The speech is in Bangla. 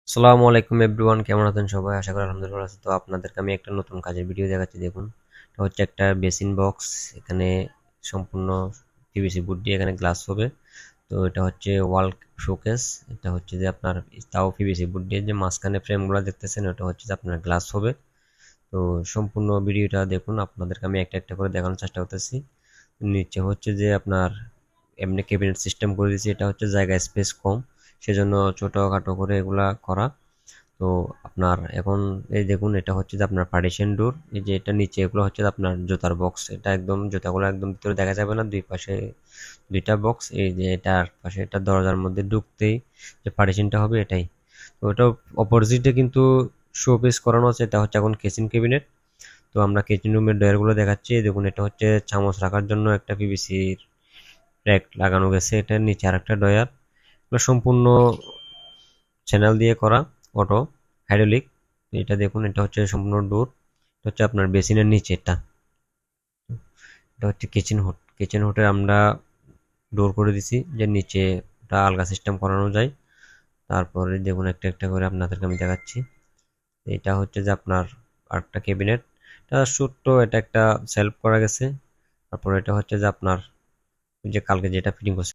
আসসালামু আলাইকুম এভরিওয়ান, কেমন আছেন সবাই? আশা করি আলহামদুলিল্লাহ ভালো আছে। তো আপনাদেরকে আমি একটা নতুন কাজের ভিডিও দেখাচ্ছি। দেখুন, এটা হচ্ছে একটা বেসিন বক্স। এখানে সম্পূর্ণ পিভিসি বোর্ড দিয়ে এখানে গ্লাস হবে। তো এটা হচ্ছে ওয়াল শোকেস। এটা হচ্ছে যে আপনার তাও পিভিসি বোর্ড দিয়ে যে মাঝখানে ফ্রেমগুলো দেখতেছেন ওটা হচ্ছে যে আপনার গ্লাস হবে। তো সম্পূর্ণ ভিডিওটা দেখুন, আপনাদেরকে আমি একটা একটা করে দেখানোর চেষ্টা করতেছি। নিচে হচ্ছে যে আপনার এমনি ক্যাবিনেট সিস্টেম করে দিয়েছি। এটা হচ্ছে জায়গা স্পেস কম, সেজন্য ছোটোখাটো করে এগুলা করা। তো আপনার এখন এই দেখুন, এটা হচ্ছে যে আপনার পার্টিশন ডোর। এই যে এটা নিচে এগুলো হচ্ছে যে আপনার জুতার বক্স। এটা একদম জুতাগুলো একদম ভিতরে দেখা যাবে না, দুই পাশে দুইটা বক্স। এই যে এটার পাশে এটা দরজার মধ্যে ঢুকতেই যে পার্টিশনটা হবে এটাই। তো এটা অপোজিটে কিন্তু শো পিস করানো আছে। এটা হচ্ছে এখন কিচেন ক্যাবিনেট। তো আমরা কিচেন রুমের ডয়ারগুলো দেখাচ্ছি। এই দেখুন, এটা হচ্ছে চামচ রাখার জন্য একটা পিভিসির র্যাক লাগানো গেছে। এটার নিচে আরেকটা ডয়ার। এগুলো সম্পূর্ণ চ্যানেল দিয়ে করা, অটো হাইড্রোলিক। এটা দেখুন, এটা হচ্ছে সম্পূর্ণ ডোর। এটা হচ্ছে আপনার বেসিনের নিচে এটা। এটা হচ্ছে কিচেন হুড। কিচেন হুডে আমরা ডোর করে দিছি যে নিচে ওটা আলগা সিস্টেম করানো যায়। তারপরে দেখুন, একটা একটা করে আপনাদেরকে আমি দেখাচ্ছি। এটা হচ্ছে যে আপনার আরেকটা ক্যাবিনেট। এটা ছোট্ট, এটা একটা সেলফ করা গেছে। তারপর এটা হচ্ছে যে আপনার ওই যে কালকে যেটা ফিটিং করছে